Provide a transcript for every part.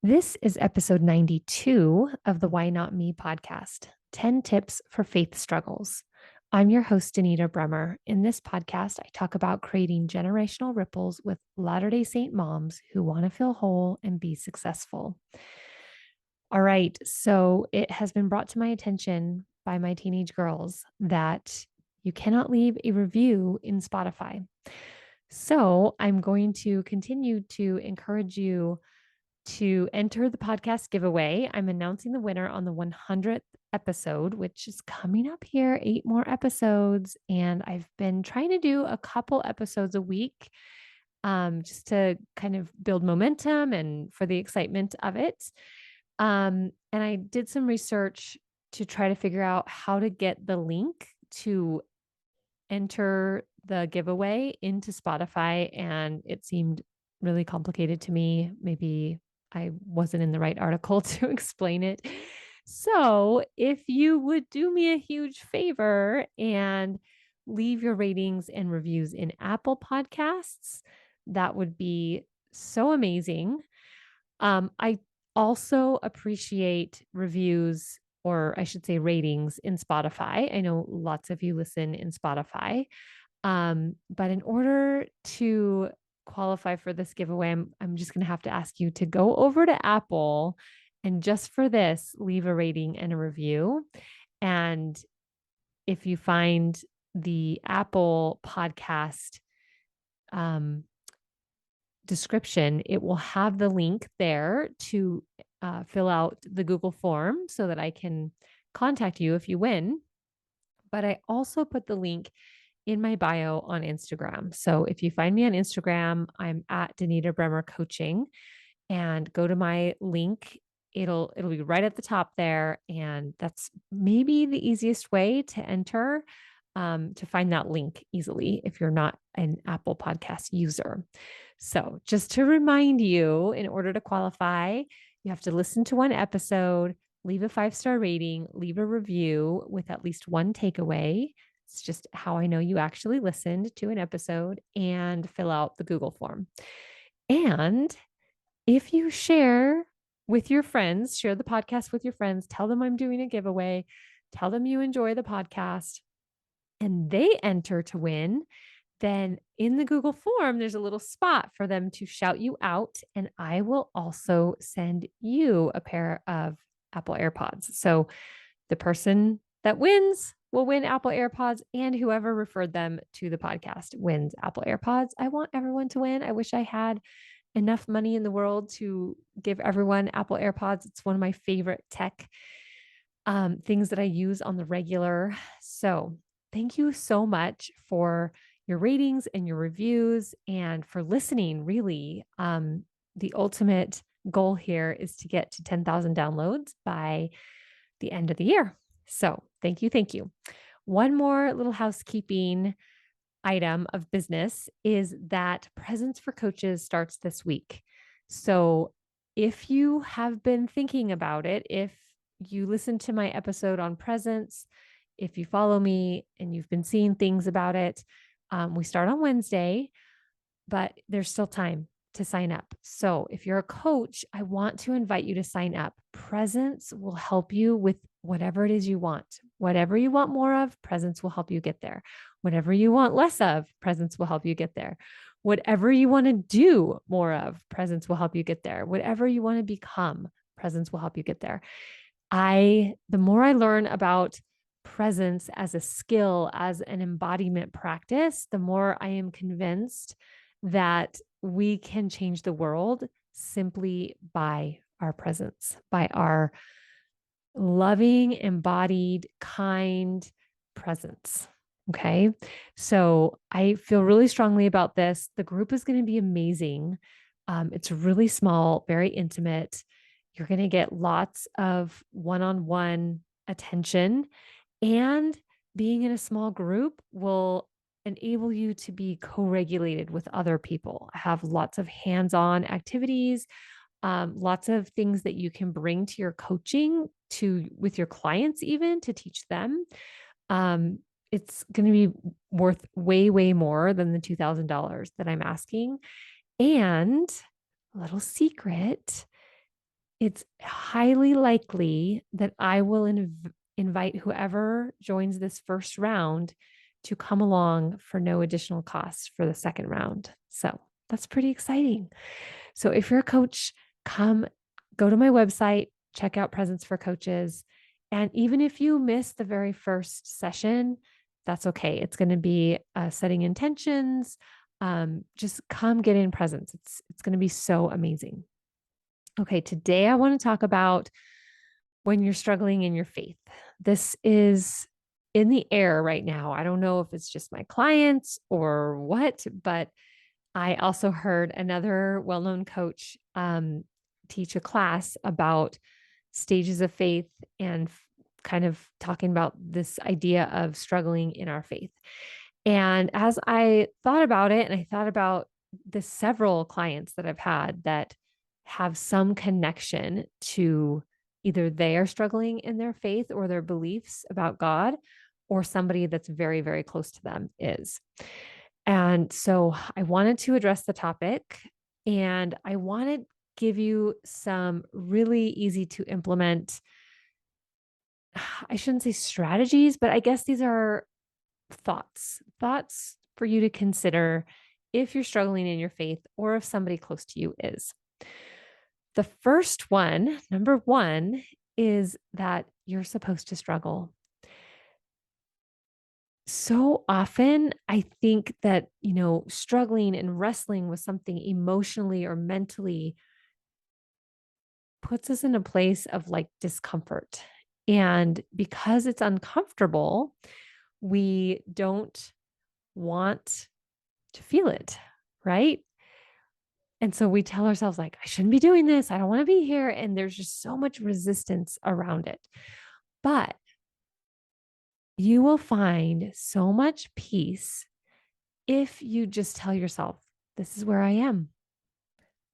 This is episode 92 of the Why Not Me podcast 10 tips for faith struggles. I'm your host, Danita Bremer. In this podcast, I talk about creating generational ripples with Latter day Saint moms who want to feel whole and be successful. All right. So it has been brought to my attention by my teenage girls that you cannot leave a review in Spotify. So I'm going to continue to encourage you to enter the podcast giveaway. I'm announcing the winner on the 100th episode, which is coming up here, 8 more episodes. And I've been trying to do a couple episodes a week just to kind of build momentum and for the excitement of it. And I did some research to try to figure out how to get the link to enter the giveaway into Spotify. And it seemed really complicated to me. Maybe I wasn't in the right article to explain it. So, if you would do me a huge favor and leave your ratings and reviews in Apple Podcasts, that would be so amazing. I also appreciate reviews, or I should say ratings in Spotify. I know lots of you listen in Spotify. But in order to qualify for this giveaway, I'm just going to have to ask you to go over to Apple and just for this, leave a rating and a review. And if you find the Apple podcast um, description, it will have the link there to fill out the Google form so that I can contact you if you win. But I also put the link in my bio on Instagram. So if you find me on Instagram, I'm at Danita Bremer Coaching and go to my link. It'll be right at the top there. And that's maybe the easiest way to enter to find that link easily if you're not an Apple Podcast user. So just to remind you, in order to qualify, you have to listen to one episode, leave a 5-star rating, leave a review with at least one takeaway. It's just how I know you actually listened to an episode, and fill out the Google form. And if you share with your friends, share the podcast with your friends, tell them I'm doing a giveaway, tell them you enjoy the podcast, and they enter to win, then in the Google form, there's a little spot for them to shout you out. And I will also send you a pair of Apple AirPods. So the person that wins will win Apple AirPods, and whoever referred them to the podcast wins Apple AirPods. I want everyone to win. I wish I had enough money in the world to give everyone Apple AirPods. It's one of my favorite tech things that I use on the regular. So thank you so much for your ratings and your reviews and for listening. Really, the ultimate goal here is to get to 10,000 downloads by the end of the year. So thank you. Thank you. One more little housekeeping item of business is that Presents for Coaches starts this week. So if you have been thinking about it, if you listen to my episode on presents, if you follow me and you've been seeing things about it, we start on Wednesday, but there's still time to sign up. So if you're a coach, I want to invite you to sign up. Presents will help you with whatever it is you want. Whatever you want more of, Presents will help you get there. Whatever you want less of, Presents will help you get there. Whatever you want to do more of, Presents will help you get there. Whatever you want to become, Presents will help you get there. The more I learn about presence as a skill, as an embodiment practice, the more I am convinced that we can change the world simply by our presence, by our loving, embodied, kind presence. Okay. So I feel really strongly about this. The group is going to be amazing. It's really small, very intimate. You're going to get lots of one on one attention, and being in a small group will enable you to be co regulated with other people. I have lots of hands on activities, lots of things that you can bring to your coaching with your clients, even to teach them. It's going to be worth way, way more than the $2,000 that I'm asking. And a little secret, it's highly likely that I will invite whoever joins this first round to come along for no additional cost for the second round. So that's pretty exciting. So if you're a coach, go to my website, check out Presence for Coaches. And even if you miss the very first session, that's okay. It's going to be setting intentions. Just come get in presence. It's going to be so amazing. Okay, today I want to talk about when you're struggling in your faith. This is in the air right now. I don't know if it's just my clients or what, but I also heard another well known coach teach a class about stages of faith and kind of talking about this idea of struggling in our faith. And as I thought about it, and I thought about the several clients that I've had that have some connection to either they are struggling in their faith or their beliefs about God, or somebody that's very, very close to them is. And so I wanted to address the topic, and I want to give you some really easy to implement, I shouldn't say strategies, but I guess these are thoughts for you to consider if you're struggling in your faith or if somebody close to you is. The first one, number one, is that you're supposed to struggle. So often I think that, struggling and wrestling with something emotionally or mentally puts us in a place of like discomfort. And because it's uncomfortable, we don't want to feel it, right? And so we tell ourselves, like, I shouldn't be doing this. I don't want to be here. And there's just so much resistance around it. But you will find so much peace if you just tell yourself, this is where I am.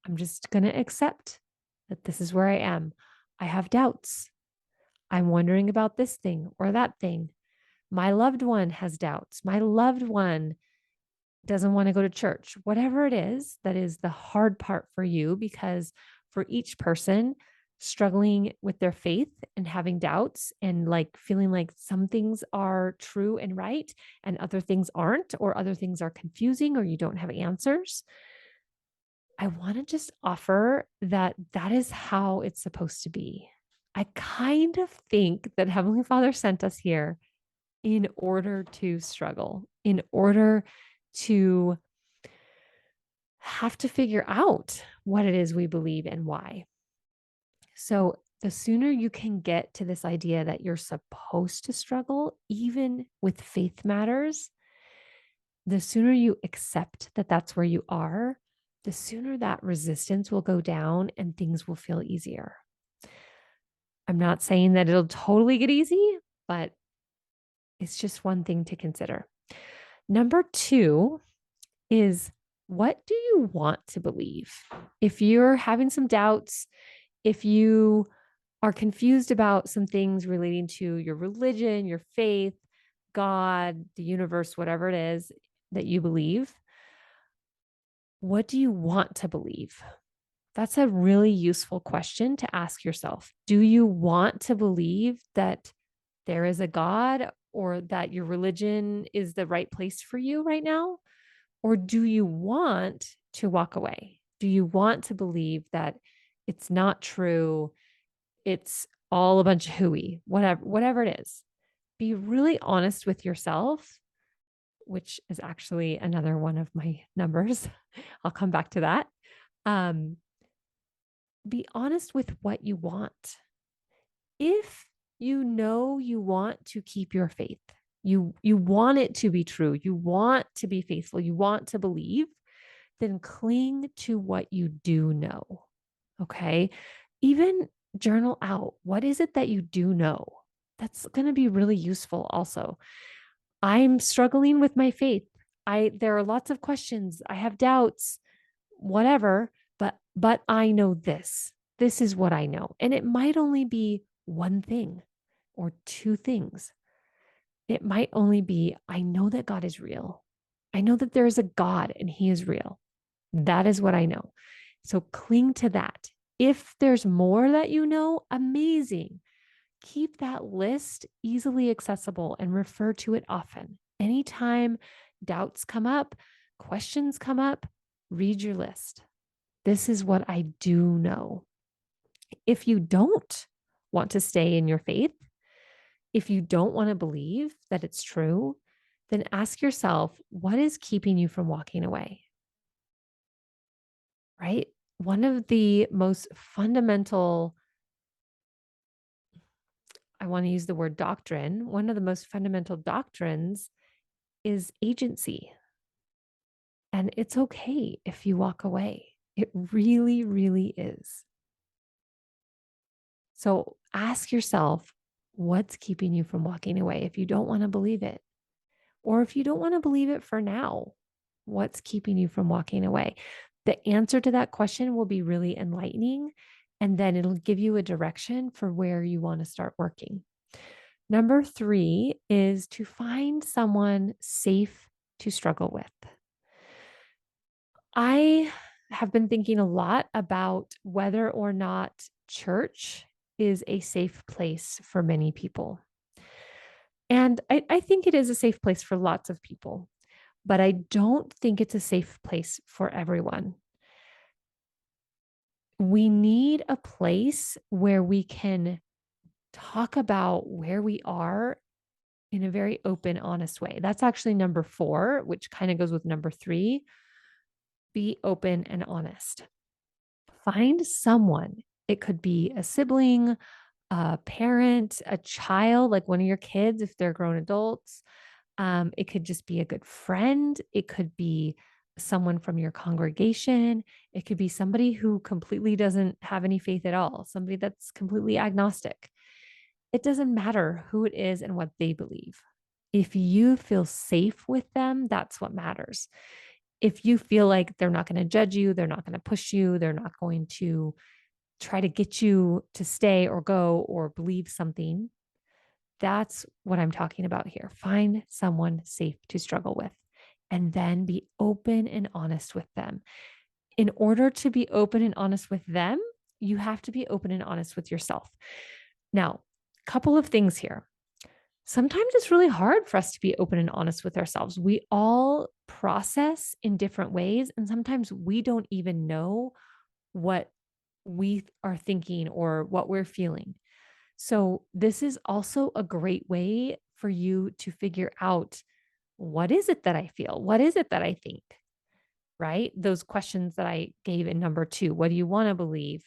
I'm just going to accept that this is where I am. I have doubts. I'm wondering about this thing or that thing. My loved one has doubts. My loved one doesn't want to go to church. Whatever it is, that is the hard part for you, because for each person, struggling with their faith and having doubts and like feeling like some things are true and right and other things aren't, or other things are confusing or you don't have answers. I want to just offer that that is how it's supposed to be. I kind of think that Heavenly Father sent us here in order to struggle, in order to have to figure out what it is we believe and why. So the sooner you can get to this idea that you're supposed to struggle, even with faith matters, the sooner you accept that that's where you are, the sooner that resistance will go down and things will feel easier. I'm not saying that it'll totally get easy, but it's just one thing to consider. Number two is, what do you want to believe? If you're having some doubts, if you are confused about some things relating to your religion, your faith, God, the universe, whatever it is that you believe, what do you want to believe? That's a really useful question to ask yourself. Do you want to believe that there is a God, or that your religion is the right place for you right now? Or do you want to walk away? Do you want to believe that it's not true? It's all a bunch of hooey, whatever it is. Be really honest with yourself, which is actually another one of my numbers. I'll come back to that. Be honest with what you want. If you know you want to keep your faith, you want it to be true, you want to be faithful, you want to believe, then cling to what you do know. Okay. Even journal out, what is it that you do know? That's going to be really useful also. I'm struggling with my faith. There are lots of questions. I have doubts, whatever, but I know this. This is what I know. And it might only be one thing or two things. It might only be, I know that God is real. I know that there is a God and he is real. That is what I know. So cling to that. If there's more that you know, amazing. Keep that list easily accessible and refer to it often. Anytime doubts come up, questions come up, read your list. This is what I do know. If you don't want to stay in your faith, if you don't want to believe that it's true, then ask yourself, what is keeping you from walking away? Right? One of the most fundamental, I want to use the word doctrine, one of the most fundamental doctrines is agency. And it's okay if you walk away. It really, really is. So ask yourself, what's keeping you from walking away if you don't want to believe it? Or if you don't want to believe it for now, what's keeping you from walking away? The answer to that question will be really enlightening. And then it'll give you a direction for where you want to start working. Number 3 is to find someone safe to struggle with. I have been thinking a lot about whether or not church is a safe place for many people. And I think it is a safe place for lots of people, but I don't think it's a safe place for everyone. We need a place where we can talk about where we are in a very open, honest way. That's actually number 4, which kind of goes with number 3. Be open and honest. Find someone. It could be a sibling, a parent, a child, like one of your kids if they're grown adults. It could just be a good friend. It could be someone from your congregation. It could be somebody who completely doesn't have any faith at all, somebody that's completely agnostic. It doesn't matter who it is and what they believe. If you feel safe with them, that's what matters. If you feel like they're not going to judge you, they're not going to push you, they're not going to try to get you to stay or go or believe something, that's what I'm talking about here. Find someone safe to struggle with and then be open and honest with them. In order to be open and honest with them, you have to be open and honest with yourself. Now, a couple of things here. Sometimes it's really hard for us to be open and honest with ourselves. We all process in different ways, and sometimes we don't even know what we are thinking or what we're feeling. So, this is also a great way for you to figure out, what is it that I feel? What is it that I think? Right? Those questions that I gave in number 2. What do you want to believe?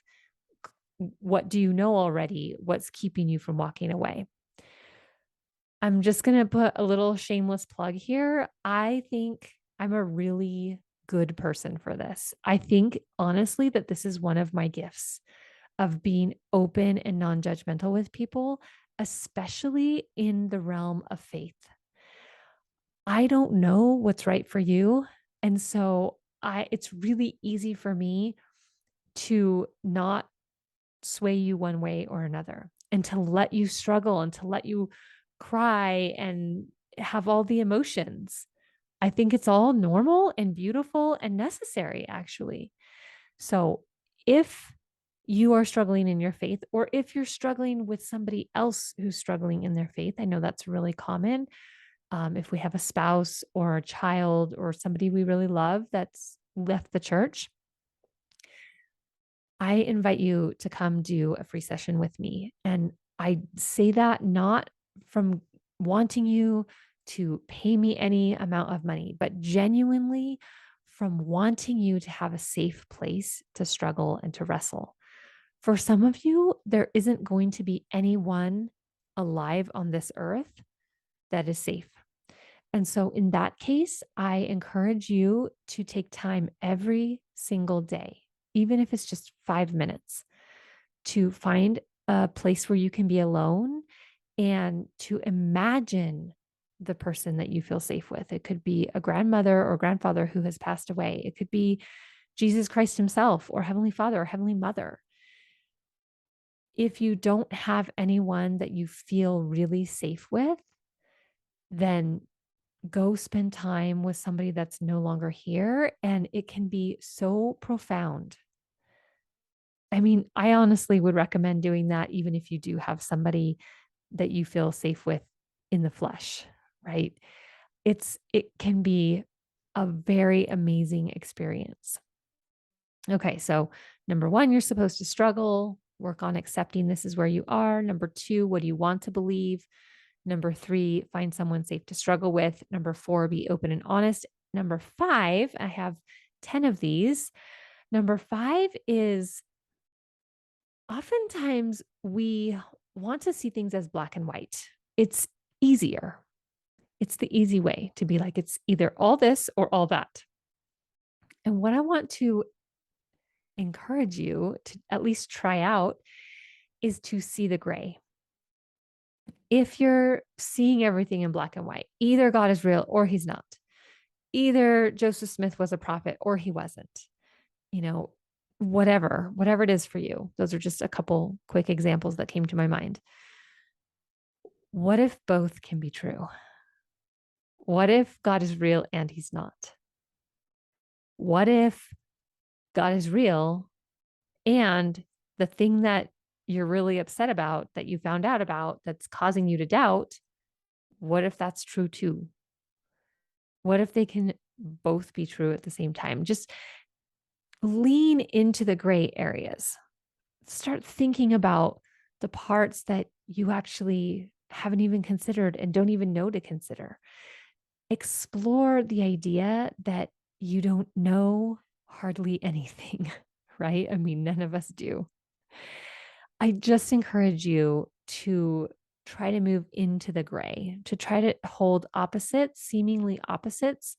What do you know already? What's keeping you from walking away? I'm just going to put a little shameless plug here. I think I'm a really good person for this. I think honestly that this is one of my gifts, of being open and non-judgmental with people, especially in the realm of faith. I don't know what's right for you. And so it's really easy for me to not sway you one way or another, and to let you struggle and to let you cry and have all the emotions. I think it's all normal and beautiful and necessary, actually. So if you are struggling in your faith, or if you're struggling with somebody else who's struggling in their faith, I know that's really common. If we have a spouse or a child or somebody we really love that's left the church, I invite you to come do a free session with me. And I say that not from wanting you to pay me any amount of money, but genuinely from wanting you to have a safe place to struggle and to wrestle. For some of you, there isn't going to be anyone alive on this earth that is safe. And so, in that case, I encourage you to take time every single day, even if it's just 5 minutes, to find a place where you can be alone and to imagine the person that you feel safe with. It could be a grandmother or grandfather who has passed away, it could be Jesus Christ himself, or Heavenly Father, or Heavenly Mother. If you don't have anyone that you feel really safe with, then go spend time with somebody that's no longer here. And it can be so profound. I mean, I honestly would recommend doing that even if you do have somebody that you feel safe with in the flesh, right? It can be a very amazing experience. Okay, so number 1, you're supposed to struggle, work on accepting this is where you are. Number 2, what do you want to believe? Number 3, find someone safe to struggle with. Number 4, be open and honest. Number 5, I have 10 of these. Number 5 is oftentimes we want to see things as black and white. It's easier. It's the easy way to be like, it's either all this or all that. And what I want to encourage you to at least try out is to see the gray. If you're seeing everything in black and white, either God is real or he's not, either Joseph Smith was a prophet or he wasn't, you know, whatever it is for you. Those are just a couple quick examples that came to my mind. What if both can be true? What if God is real and he's not? What if God is real and the thing that you're really upset about that you found out about that's causing you to doubt, what if that's true too? What if they can both be true at the same time? Just lean into the gray areas. Start thinking about the parts that you actually haven't even considered and don't even know to consider. Explore the idea that you don't know hardly anything, right? I mean, none of us do. I just encourage you to try to move into the gray, to try to hold opposites, seemingly opposites,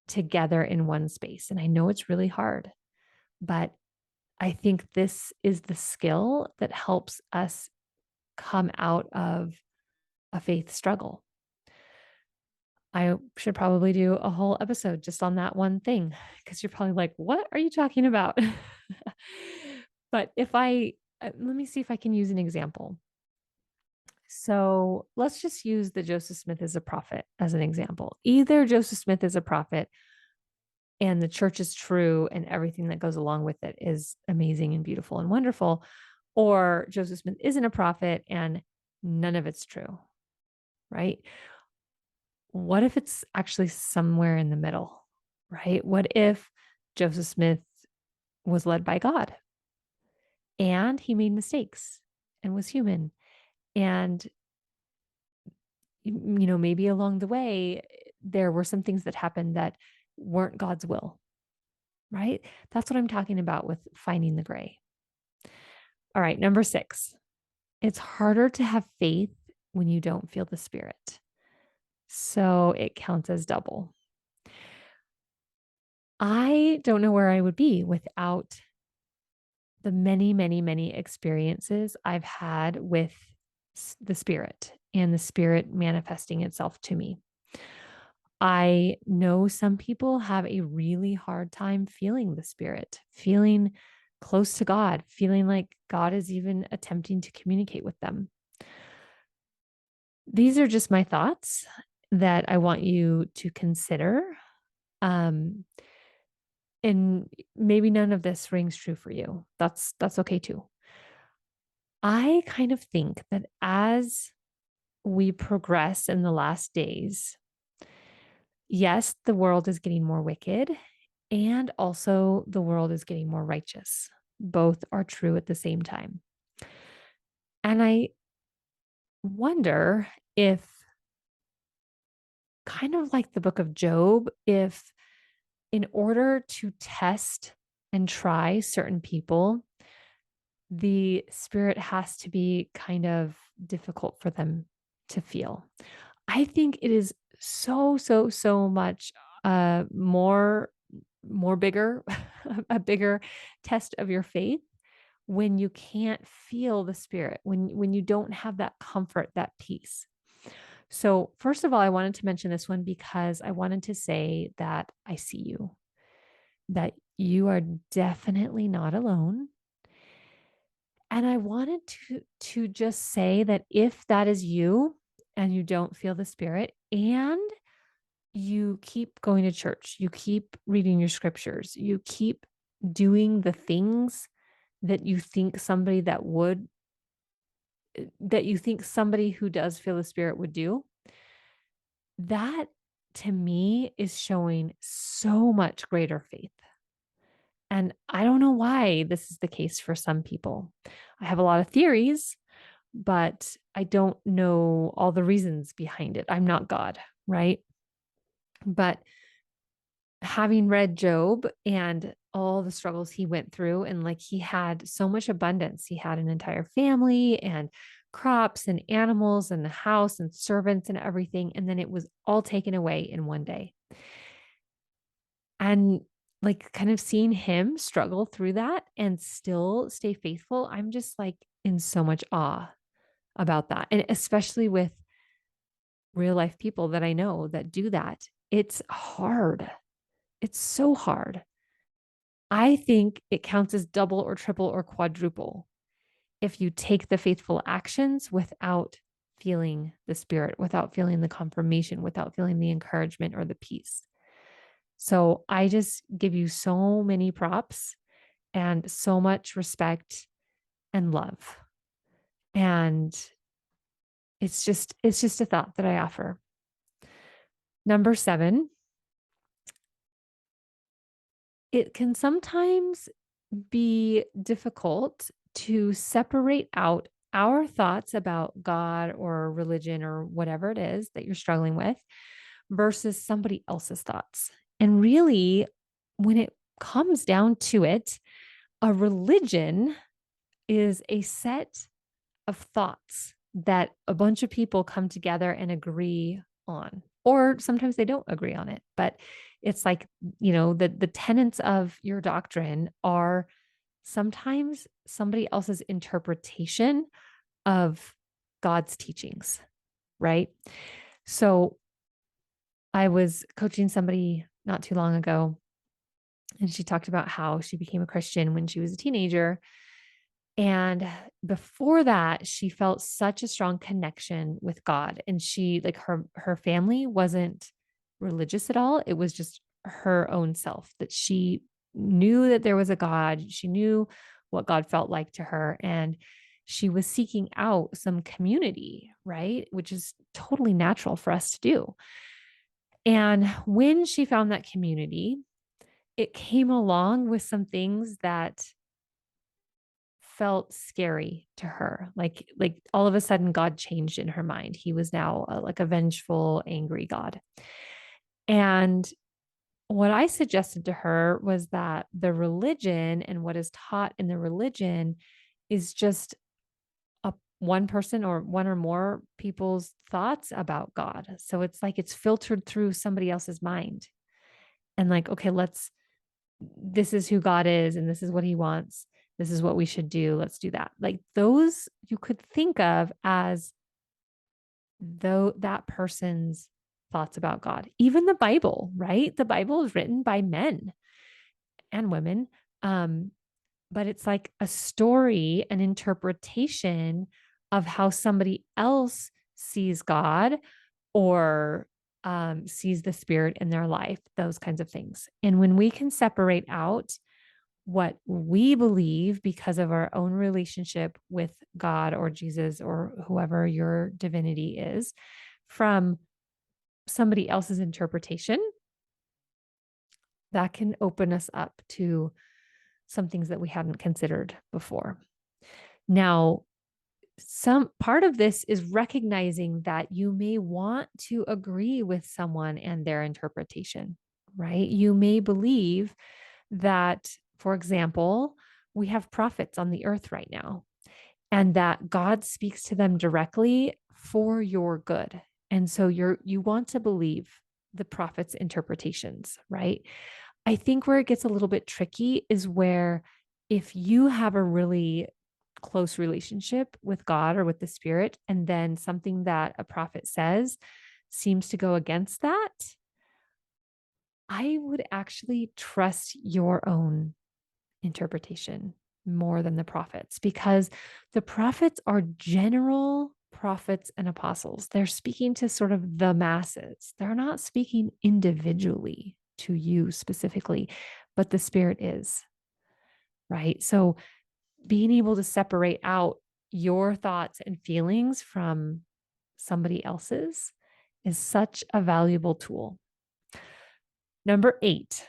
together in one space. And I know it's really hard, but I think this is the skill that helps us come out of a faith struggle. I should probably do a whole episode just on that one thing because you're probably like, what are you talking about? But let me see if I can use an example. So let's just use the Joseph Smith as a prophet as an example. Either Joseph Smith is a prophet and the church is true and everything that goes along with it is amazing and beautiful and wonderful, or Joseph Smith isn't a prophet and none of it's true, right? What if it's actually somewhere in the middle, right? What if Joseph Smith was led by God and he made mistakes and was human? And, maybe along the way, there were some things that happened that weren't God's will, right? That's what I'm talking about with finding the gray. All right, number 6, it's harder to have faith when you don't feel the Spirit. So it counts as double. I don't know where I would be without the many, many, many experiences I've had with the Spirit and the Spirit manifesting itself to me. I know some people have a really hard time feeling the Spirit, feeling close to God, feeling like God is even attempting to communicate with them. These are just my thoughts that I want you to consider. And maybe none of this rings true for you. That's okay too. I kind of think that as we progress in the last days, yes, the world is getting more wicked and also the world is getting more righteous. Both are true at the same time. And I wonder if, kind of like the book of Job, if in order to test and try certain people, the Spirit has to be kind of difficult for them to feel. I think it is so much more bigger, a bigger test of your faith when you can't feel the Spirit, when you don't have that comfort, that peace. So first of all, I wanted to mention this one because I wanted to say that I see you, that you are definitely not alone. And I wanted to just say that if that is you and you don't feel the Spirit and you keep going to church, you keep reading your scriptures, you keep doing the things that you think somebody who does feel the Spirit would do, that to me is showing so much greater faith. And I don't know why this is the case for some people. I have a lot of theories, but I don't know all the reasons behind it. I'm not God, right? But having read Job and all the struggles he went through, and like he had so much abundance, he had an entire family and crops and animals and a house and servants and everything. And then it was all taken away in one day. And like kind of seeing him struggle through that and still stay faithful, I'm just like in so much awe about that. And especially with real life people that I know that do that, it's hard. It's so hard. I think it counts as double or triple or quadruple if you take the faithful actions without feeling the Spirit, without feeling the confirmation, without feeling the encouragement or the peace. So I just give you so many props and so much respect and love. And it's just a thought that I offer. Number 7, it can sometimes be difficult to separate out our thoughts about God or religion or whatever it is that you're struggling with versus somebody else's thoughts. And really, when it comes down to it, a religion is a set of thoughts that a bunch of people come together and agree on. Or sometimes they don't agree on it, but it's like, the tenets of your doctrine are sometimes somebody else's interpretation of God's teachings, right? So I was coaching somebody not too long ago, and she talked about how she became a Christian when she was a teenager. And before that, she felt such a strong connection with God. And she, like, her family wasn't religious at all. It was just her own self, that she knew that there was a God. She knew what God felt like to her. And she was seeking out some community, right? Which is totally natural for us to do. And when she found that community, it came along with some things that felt scary to her. Like all of a sudden God changed in her mind. He was now like a vengeful, angry God. And what I suggested to her was that the religion and what is taught in the religion is just one person or one or more people's thoughts about God. So it's like it's filtered through somebody else's mind. And like, okay, this is who God is and this is what he wants. This is what we should do. Let's do that. Like those you could think of as though that person's thoughts about God. Even the Bible, right? The Bible is written by men and women. But it's like a story, an interpretation of how somebody else sees God or sees the Spirit in their life, those kinds of things. And when we can separate out what we believe because of our own relationship with God or Jesus or whoever your divinity is from somebody else's interpretation, that can open us up to some things that we hadn't considered before. Now, some part of this is recognizing that you may want to agree with someone and their interpretation, right? You may believe that, for example, we have prophets on the earth right now, and that God speaks to them directly for your good. And so you want to believe the prophet's interpretations, right? I think where it gets a little bit tricky is where if you have a really close relationship with God or with the Spirit, and then something that a prophet says seems to go against that, I would actually trust your own interpretation more than the prophets, because the prophets are general prophets and apostles. They're speaking to sort of the masses. They're not speaking individually to you specifically, but the Spirit is, right? So being able to separate out your thoughts and feelings from somebody else's is such a valuable tool. Number 8,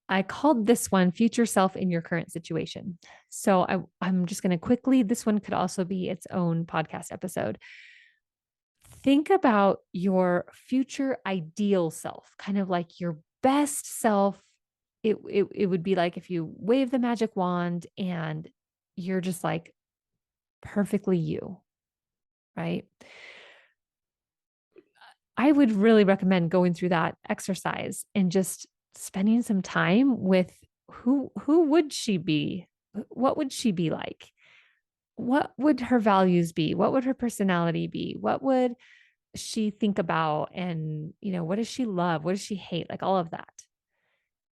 I called this one Future Self in Your Current Situation. So I'm just going to quickly, this one could also be its own podcast episode. Think about your future ideal self, kind of like your best self. It would be like if you wave the magic wand and you're just like perfectly you, right? I would really recommend going through that exercise and just spending some time with who would she be? What would she be like? What would her values be? What would her personality be? What would she think about? And, what does she love? What does she hate? Like all of that.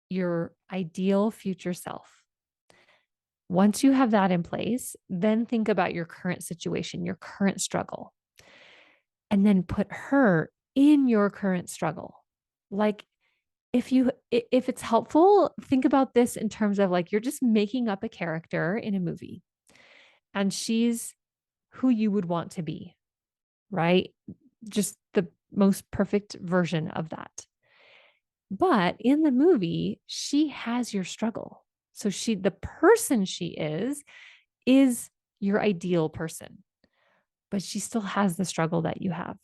Your ideal future self. Once you have that in place, then think about your current situation, your current struggle, and then put her in your current struggle. Like if it's helpful, think about this in terms of like you're just making up a character in a movie and she's who you would want to be, right? Just the most perfect version of that. But in the movie, she has your struggle. So the person she is your ideal person, but she still has the struggle that you have.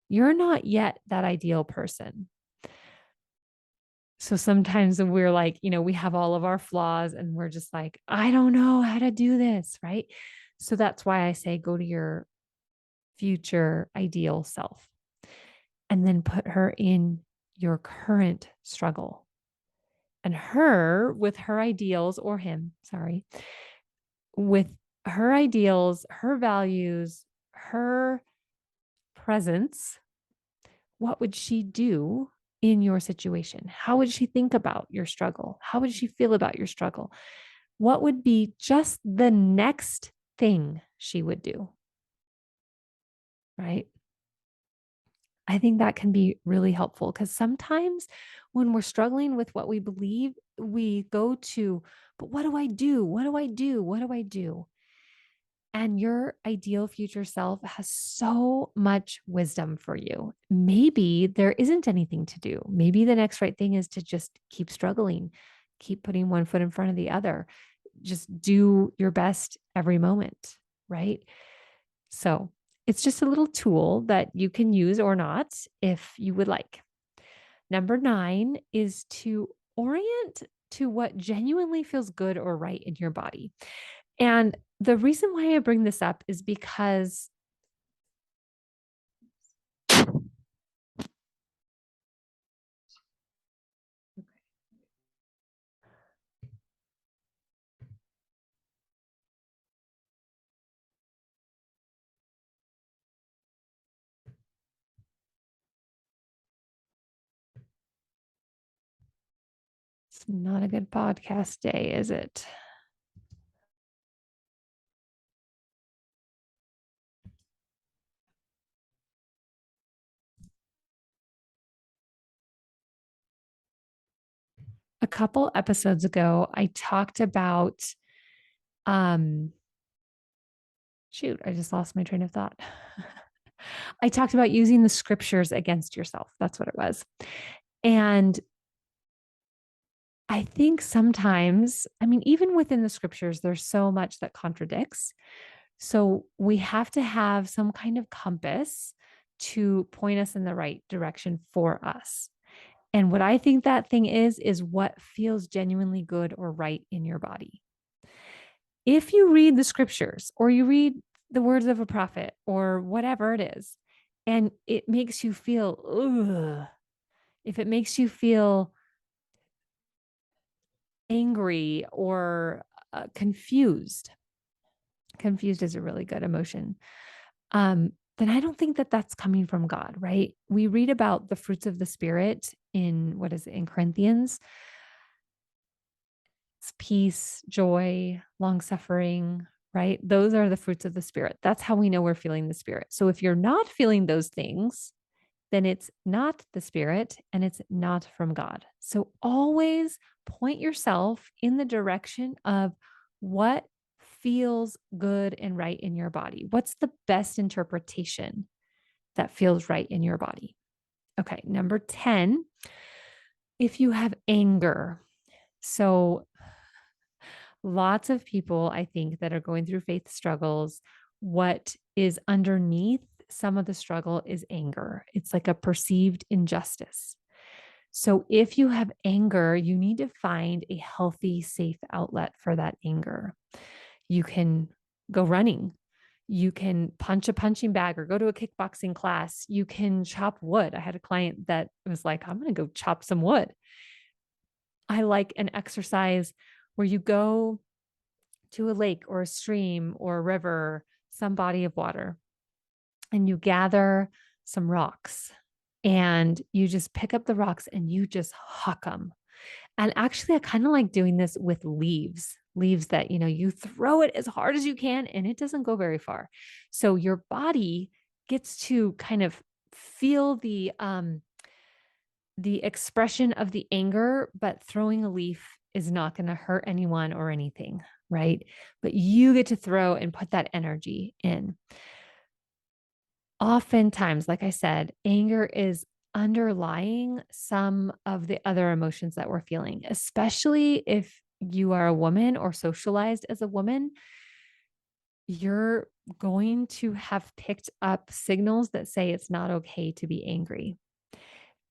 You're not yet that ideal person. So sometimes we're like, we have all of our flaws and we're just like, I don't know how to do this, right? So that's why I say go to your future ideal self and then put her in your current struggle. And her with her ideals, or him, sorry, with her ideals, her values, her presence, what would she do in your situation? How would she think about your struggle? How would she feel about your struggle? What would be just the next thing she would do? Right? I think that can be really helpful because sometimes when we're struggling with what we believe, we go to, but what do I do? What do I do? What do I do? And your ideal future self has so much wisdom for you. Maybe there isn't anything to do. Maybe the next right thing is to just keep struggling, keep putting one foot in front of the other. Just do your best every moment, right? So it's just a little tool that you can use or not if you would like. Number 9 is to orient to what genuinely feels good or right in your body. And the reason why I bring this up is because it's not a good podcast day, is it? A couple episodes ago, I talked about, shoot, I just lost my train of thought. I talked about using the scriptures against yourself. That's what it was. And I think sometimes, even within the scriptures, there's so much that contradicts. So we have to have some kind of compass to point us in the right direction for us. And what I think that thing is what feels genuinely good or right in your body. If you read the scriptures or you read the words of a prophet or whatever it is, and it makes you feel, ugh, if it makes you feel angry or confused is a really good emotion. Then I don't think that that's coming from God, right? We read about the fruits of the Spirit in what is it, in Corinthians? It's peace, joy, long suffering, right? Those are the fruits of the Spirit. That's how we know we're feeling the Spirit. So if you're not feeling those things, then it's not the Spirit and it's not from God. So always point yourself in the direction of what feels good and right in your body. What's the best interpretation that feels right in your body? Okay, number 10, if you have anger. So, lots of people, I think, that are going through faith struggles, what is underneath some of the struggle is anger. It's like a perceived injustice. So, if you have anger, you need to find a healthy, safe outlet for that anger. You can go running. You can punch a punching bag or go to a kickboxing class. You can chop wood. I had a client that was like, I'm going to go chop some wood. I like an exercise where you go to a lake or a stream or a river, some body of water, and you gather some rocks and you just pick up the rocks and you just huck them. And actually, I kind of like doing this with leaves that, you throw it as hard as you can and it doesn't go very far. So your body gets to kind of feel the expression of the anger, but throwing a leaf is not going to hurt anyone or anything, right? But you get to throw and put that energy in. Oftentimes, like I said, anger is underlying some of the other emotions that we're feeling, especially if you are a woman or socialized as a woman. You're going to have picked up signals that say it's not okay to be angry.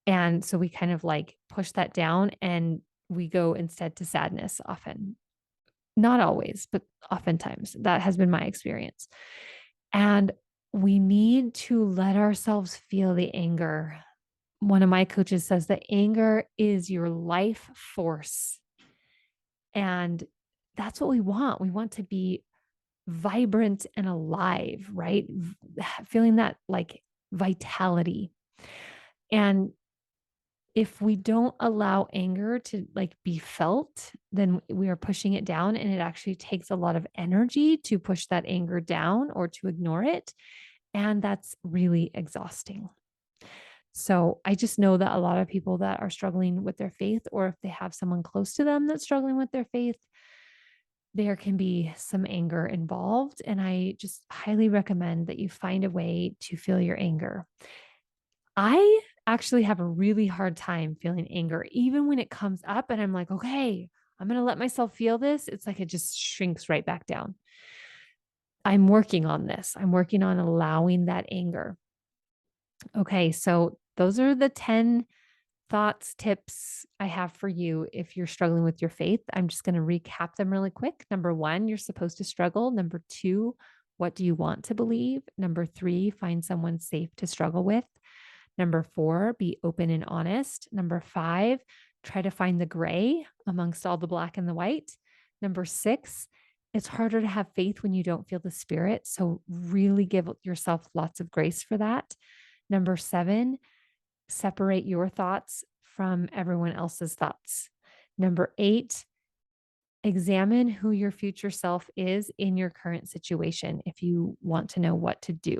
And so we kind of like push that down and we go instead to sadness often. Not always, but oftentimes that has been my experience. And we need to let ourselves feel the anger. One of my coaches says that anger is your life force. And that's what we want. We want to be vibrant and alive, right? Feeling that like vitality. And if we don't allow anger to like be felt, then we are pushing it down, and it actually takes a lot of energy to push that anger down or to ignore it. And that's really exhausting. So I just know that a lot of people that are struggling with their faith, or if they have someone close to them that's struggling with their faith, there can be some anger involved. And I just highly recommend that you find a way to feel your anger. I actually have a really hard time feeling anger, even when it comes up and I'm like, okay, I'm going to let myself feel this. It's like it just shrinks right back down. I'm working on this. I'm working on allowing that anger. Okay, so those are the 10 thoughts, tips I have for you if you're struggling with your faith. I'm just going to recap them really quick. Number 1, you're supposed to struggle. Number 2, what do you want to believe? Number 3, find someone safe to struggle with. Number 4, be open and honest. Number 5, try to find the gray amongst all the black and the white. Number 6, it's harder to have faith when you don't feel the spirit. So really give yourself lots of grace for that. Number 7, separate your thoughts from everyone else's thoughts. Number 8, examine who your future self is in your current situation if you want to know what to do.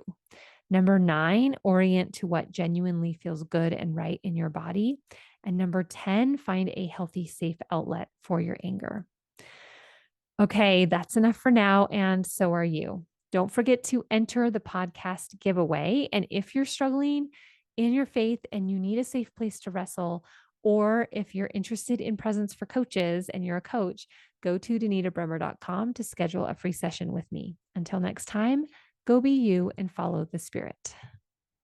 Number 9, orient to what genuinely feels good and right in your body. And number 10, find a healthy, safe outlet for your anger. Okay, that's enough for now. And so are you. Don't forget to enter the podcast giveaway. And if you're struggling in your faith and you need a safe place to wrestle, or if you're interested in presence for coaches and you're a coach, go to danitabremmer.com to schedule a free session with me. Until next time, go be you and follow the spirit.